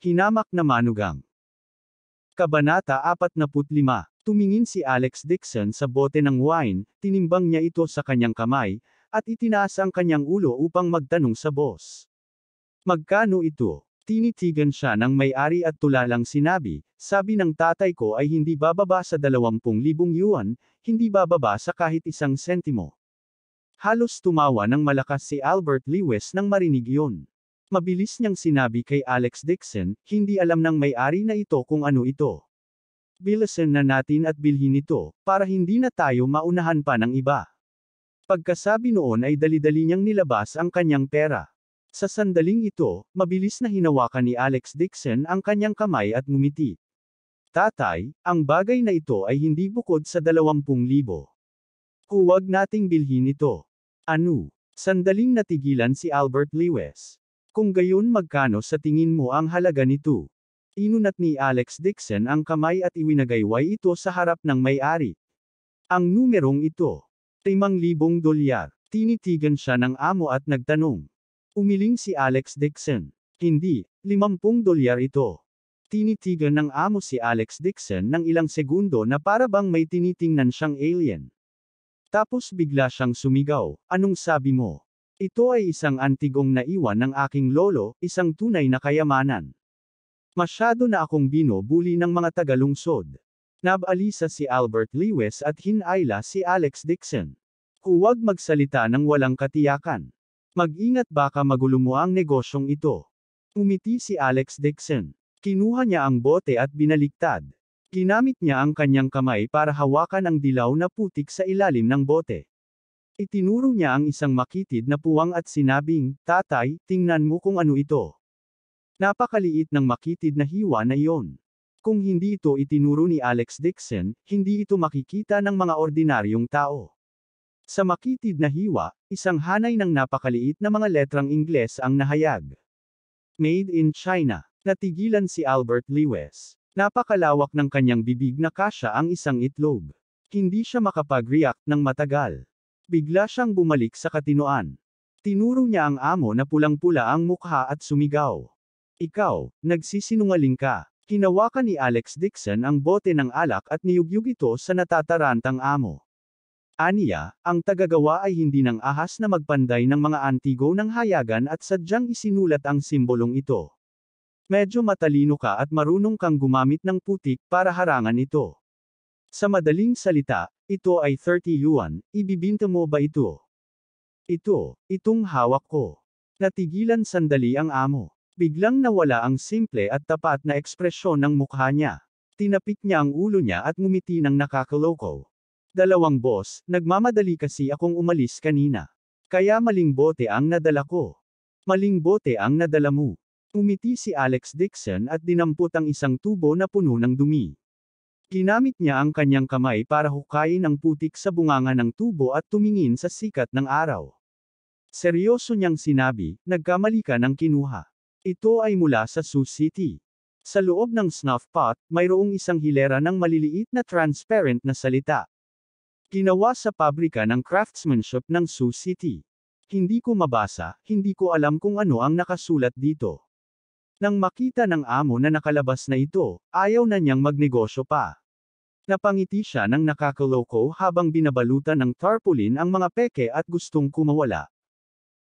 Hinamak na manugang. Kabanata 45. Tumingin si Alex Dixon sa bote ng wine, tinimbang niya ito sa kanyang kamay, at itinaas ang kanyang ulo upang magtanong sa boss. Magkano ito? Tinitigan siya ng may-ari at tulalang sinabi, sabi ng tatay ko ay hindi bababa sa 20,000 yuan, hindi bababa sa kahit 1 sentimo. Halos tumawa ng malakas si Albert Lewis nang marinig yun. Mabilis niyang sinabi kay Alex Dixon, hindi alam ng may-ari na ito kung ano ito. Bilisan na natin at bilhin ito, para hindi na tayo maunahan pa ng iba. Pagkasabi noon ay dali-dali niyang nilabas ang kanyang pera. Sa sandaling ito, mabilis na hinawakan ni Alex Dixon ang kanyang kamay at ngumiti. Tatay, ang bagay na ito ay hindi bukod sa 20,000. Huwag nating bilhin ito. Ano? Sandaling natigilan si Albert Lewis. Kung gayon magkano sa tingin mo ang halaga nito? Inunat ni Alex Dixon ang kamay at iwinagayway ito sa harap ng may-ari. Ang numerong ito. 5,000 dolyar. Tinitigan siya ng amo at nagtanong. Umiling si Alex Dixon. Hindi, 50 dolyar ito. Tinitigan ng amo si Alex Dixon ng ilang segundo na para bang may tinitingnan siyang alien. Tapos bigla siyang sumigaw, anong sabi mo? Ito ay isang antigong naiwan ng aking lolo, isang tunay na kayamanan. Masyado na akong binubuli ng mga tagalungsod. Nabalisa si Albert Lewis at hinayla si Alex Dixon. Huwag magsalita ng walang katiyakan. Mag-ingat baka magulo mo ang negosyong ito. Umiti si Alex Dixon. Kinuha niya ang bote at binaliktad. Ginamit niya ang kanyang kamay para hawakan ang dilaw na putik sa ilalim ng bote. Itinuro niya ang isang makitid na puwang at sinabing, Tatay, tingnan mo kung ano ito. Napakaliit ng makitid na hiwa na iyon. Kung hindi ito itinuro ni Alex Dixon, hindi ito makikita ng mga ordinaryong tao. Sa makitid na hiwa, isang hanay ng napakaliit na mga letrang Ingles ang nahayag. Made in China. Natigilan si Albert Lewis. Napakalawak ng kanyang bibig na kasya ang isang itlog. Hindi siya makapag-react ng matagal. Bigla siyang bumalik sa katinoan. Tinuro niya ang amo na pulang-pula ang mukha at sumigaw. Ikaw, nagsisinungaling ka. Hinawakan ni Alex Dixon ang bote ng alak at niyugyug ito sa natatarantang amo. Aniya, ang tagagawa ay hindi nang ahas na magpanday ng mga antigo ng hayagan at sadyang isinulat ang simbolong ito. Medyo matalino ka at marunong kang gumamit ng putik para harangan ito. Sa madaling salita, ito ay 30 yuan, ibibinta mo ba ito? Itong hawak ko. Natigilan sandali ang amo. Biglang nawala ang simple at tapat na ekspresyon ng mukha niya. Tinapik niya ang ulo niya at ngumiti ng nakakaloko. Dalawang boss, nagmamadali kasi akong umalis kanina. Kaya maling bote ang nadala ko. Maling bote ang nadala mo. Umiti si Alex Dixon at dinampot ang isang tubo na puno ng dumi. Ginamit niya ang kanyang kamay para hukayin ang putik sa bunganga ng tubo at tumingin sa sikat ng araw. Seryoso niyang sinabi, nagkamali ka ng kinuha. Ito ay mula sa Sioux City. Sa loob ng snuff pot, mayroong isang hilera ng maliliit na transparent na salita. Ginawa sa pabrika ng craftsmanship ng Sioux City. Hindi ko mabasa, hindi ko alam kung ano ang nakasulat dito. Nang makita ng amo na nakalabas na ito, ayaw na niyang magnegosyo pa. Napangiti siya ng nakakaloko habang binabalutan ng tarpaulin ang mga peke at gustong kumawala.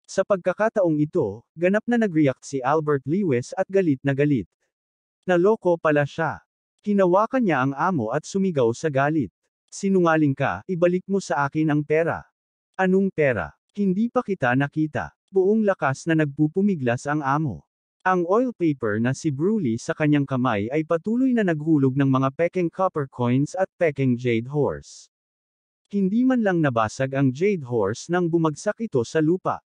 Sa pagkakataong ito, ganap na nag-react si Albert Lewis at galit na galit. Naloko pala siya. Hinawakan niya ang amo at sumigaw sa galit. Sinungaling ka, ibalik mo sa akin ang pera. Anong pera? Hindi pa kita nakita. Buong lakas na nagpupumiglas ang amo. Ang oil paper na si Bruley sa kanyang kamay ay patuloy na naghulog ng mga pekeng copper coins at pekeng jade horse. Hindi man lang nabasag ang jade horse nang bumagsak ito sa lupa.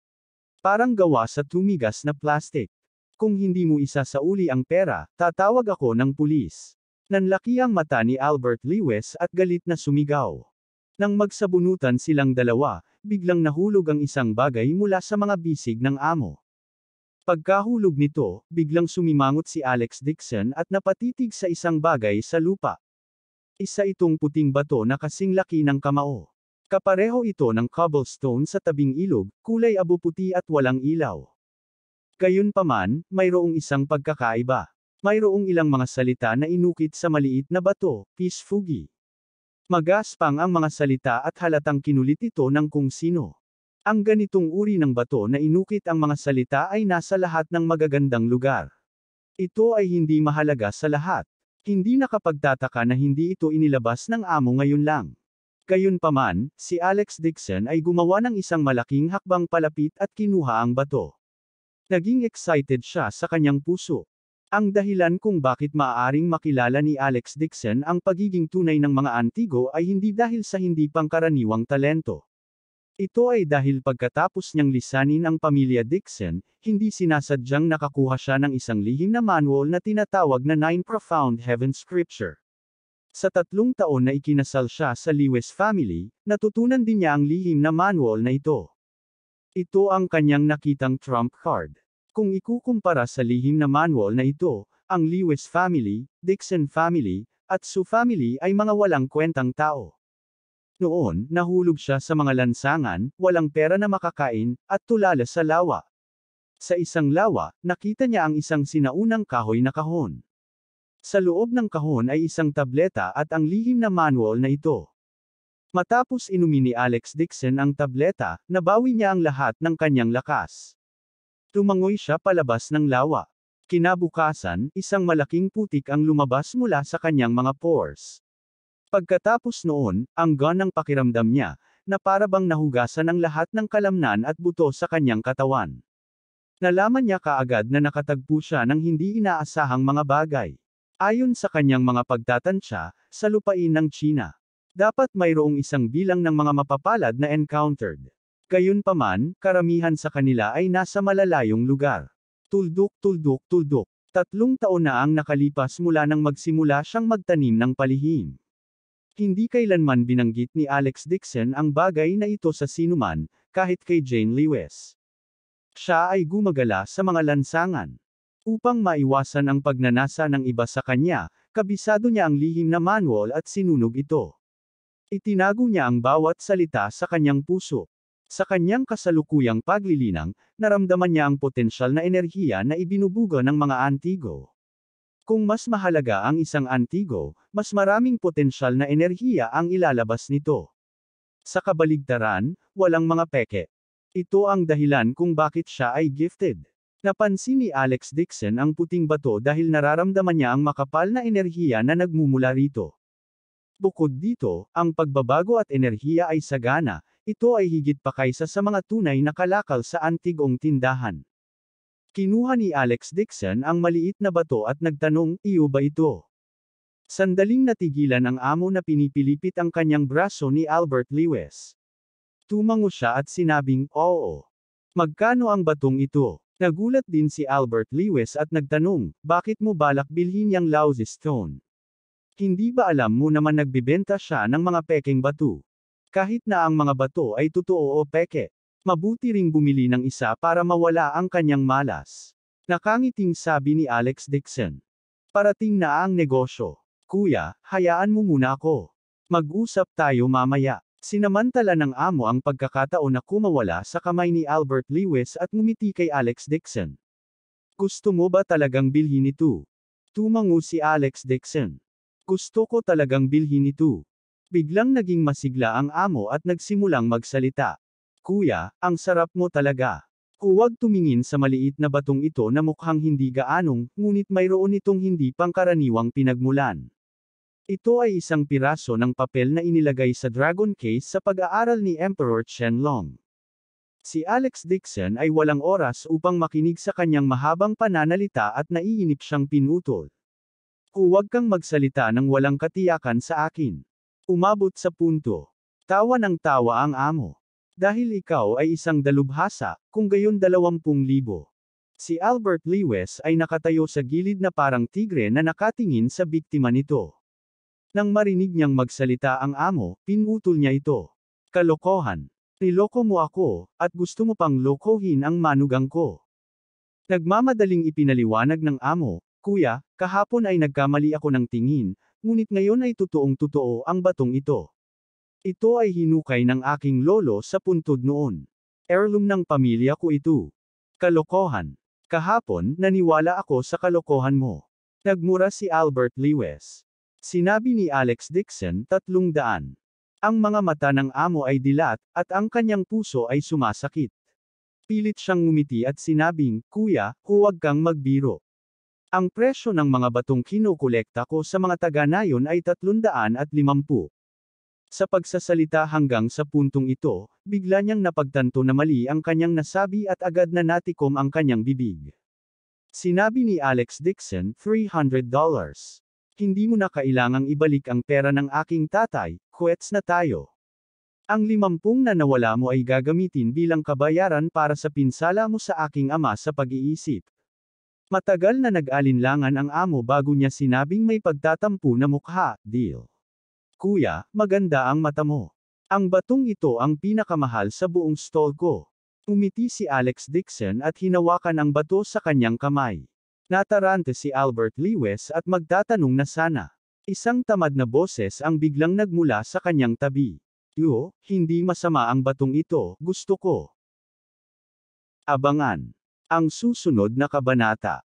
Parang gawa sa tumigas na plastic. Kung hindi mo isasauli ang pera, tatawag ako ng pulis. Nanlaki ang mata ni Albert Lewis at galit na sumigaw. Nang magsabunutan silang dalawa, biglang nahulog ang isang bagay mula sa mga bisig ng amo. Pagkahulog nito, biglang sumimangot si Alex Dixon at napatitig sa isang bagay sa lupa. Isa itong puting bato na kasing laki ng kamao. Kapareho ito ng cobblestone sa tabing ilog, kulay abo puti at walang ilaw. Gayunpaman, mayroong isang pagkakaiba. Mayroong ilang mga salita na inukit sa maliit na bato, pisfugi. Magaspang ang mga salita at halatang kinulit ito ng kung sino. Ang ganitong uri ng bato na inukit ang mga salita ay nasa lahat ng magagandang lugar. Ito ay hindi mahalaga sa lahat. Hindi nakapagtataka na hindi ito inilabas ng amo ngayon lang. Gayunpaman, si Alex Dixon ay gumawa ng isang malaking hakbang palapit at kinuha ang bato. Naging excited siya sa kanyang puso. Ang dahilan kung bakit maaaring makilala ni Alex Dixon ang pagiging tunay ng mga antigo ay hindi dahil sa hindi pangkaraniwang talento. Ito ay dahil pagkatapos niyang lisanin ang pamilya Dixon, hindi sinasadyang nakakuha siya ng isang lihim na manual na tinatawag na Nine Profound Heaven Scripture. Sa 3 taon na ikinasal siya sa Lewis family, natutunan din niya ang lihim na manual na ito. Ito ang kanyang nakitang trump card. Kung ikukumpara sa lihim na manual na ito, ang Lewis family, Dixon family, at Sue family ay mga walang kwentang tao. Noon, nahulog siya sa mga lansangan, walang pera na makakain, at tulala sa lawa. Sa isang lawa, nakita niya ang isang sinaunang kahoy na kahon. Sa loob ng kahon ay isang tableta at ang lihim na manual na ito. Matapos inumin ni Alex Dixon ang tableta, nabawi niya ang lahat ng kanyang lakas. Tumangoy siya palabas ng lawa. Kinabukasan, isang malaking putik ang lumabas mula sa kanyang mga pores. Pagkatapos noon, ang gaan ng pakiramdam niya, na para bang nahugasan ang lahat ng kalamnan at buto sa kanyang katawan. Nalaman niya kaagad na nakatagpo siya ng hindi inaasahang mga bagay. Ayon sa kanyang mga pagtatansya, sa lupain ng China, dapat mayroong isang bilang ng mga mapapalad na encountered. Gayunpaman, karamihan sa kanila ay nasa malalayong lugar. Tuldok, tuldok, tuldok. 3 taon na ang nakalipas mula nang magsimula siyang magtanim ng palihim. Hindi kailanman binanggit ni Alex Dixon ang bagay na ito sa sinuman, kahit kay Jane Lewis. Siya ay gumagala sa mga lansangan. Upang maiwasan ang pagnanasa ng iba sa kanya, kabisado niya ang lihim na manual at sinunog ito. Itinago niya ang bawat salita sa kanyang puso. Sa kanyang kasalukuyang paglilinang, naramdaman niya ang potensyal na enerhiya na ibinubuga ng mga antigo. Kung mas mahalaga ang isang antigo, mas maraming potensyal na enerhiya ang ilalabas nito. Sa kabaligtaran, walang mga peke. Ito ang dahilan kung bakit siya ay gifted. Napansin ni Alex Dixon ang puting bato dahil nararamdaman niya ang makapal na enerhiya na nagmumula rito. Bukod dito, ang pagbabago at enerhiya ay sagana. Ito ay higit pa kaysa sa mga tunay na kalakal sa antigong tindahan. Kinuha ni Alex Dixon ang maliit na bato at nagtanong, "Iyo ba ito?" Sandaling natigilan ang amo na pinipilipit ang kanyang braso ni Albert Lewis. Tumango siya at sinabing, "Oo." "Magkano ang batong ito?" Nagulat din si Albert Lewis at nagtanong, "Bakit mo balak bilhin yang lousy stone? Hindi ba alam mo naman nagbibenta siya ng mga pekeng bato? Kahit na ang mga bato ay totoo o peke. Mabuti ring bumili ng isa para mawala ang kanyang malas." Nakangiting sabi ni Alex Dixon. "Parating na ang negosyo. Kuya, hayaan mo muna ako. Mag-usap tayo mamaya." Sinamantala ng amo ang pagkakataon na kumawala sa kamay ni Albert Lewis at ngumiti kay Alex Dixon. "Gusto mo ba talagang bilhin ito?" Tumango si Alex Dixon. "Gusto ko talagang bilhin ito." Biglang naging masigla ang amo at nagsimulang magsalita. "Kuya, ang sarap mo talaga." Huwag tumingin sa maliit na batong ito na mukhang hindi gaanong, ngunit mayroon itong hindi pangkaraniwang pinagmulan. Ito ay isang piraso ng papel na inilagay sa dragon case sa pag-aaral ni Emperor Qianlong. Si Alex Dixon ay walang oras upang makinig sa kanyang mahabang pananalita at naiinip siyang pinutol. "Huwag kang magsalita ng walang katiyakan sa akin." Umabot sa punto. Tawa ng tawa ang amo. "Dahil ikaw ay isang dalubhasa, kung gayon 20,000. Si Albert Lewis ay nakatayo sa gilid na parang tigre na nakatingin sa biktima nito. Nang marinig niyang magsalita ang amo, pinutol niya ito. "Kalokohan. Niloko mo ako, at gusto mo pang lokohin ang manugang ko." Nagmamadaling ipinaliwanag ng amo, "Kuya, kahapon ay nagkamali ako ng tingin, ngunit ngayon ay totoong-totoo ang batong ito. Ito ay hinukay ng aking lolo sa puntod noon. Heirloom ng pamilya ko ito." "Kalokohan. Kahapon, naniwala ako sa kalokohan mo. Nagmura si Albert Lewis. Sinabi ni Alex Dixon, 300. Ang mga mata ng amo ay dilat, at ang kanyang puso ay sumasakit. Pilit siyang ngumiti at sinabing, Kuya, huwag kang magbiro. Ang presyo ng mga batong kinukolekta ko sa mga taga-nayon ay 350. Sa pagsasalita hanggang sa puntong ito, bigla niyang napagtanto na mali ang kanyang nasabi at agad na natikom ang kanyang bibig. Sinabi ni Alex Dixon, $300. Hindi mo na kailangang ibalik ang pera ng aking tatay, kwets na tayo. Ang 50 na nawala mo ay gagamitin bilang kabayaran para sa pinsala mo sa aking ama sa pag-iisip. Matagal na nag-alinlangan ang amo bago niya sinabing may pagtatampo na mukha, deal. Kuya, maganda ang mata mo. Ang batong ito ang pinakamahal sa buong stall ko. Umiti si Alex Dixon at hinawakan ang bato sa kanyang kamay. Natarante si Albert Lewis at magtatanong na sana. Isang tamad na boses ang biglang nagmula sa kanyang tabi. Yo, hindi masama ang batong ito, gusto ko. Abangan ang susunod na kabanata.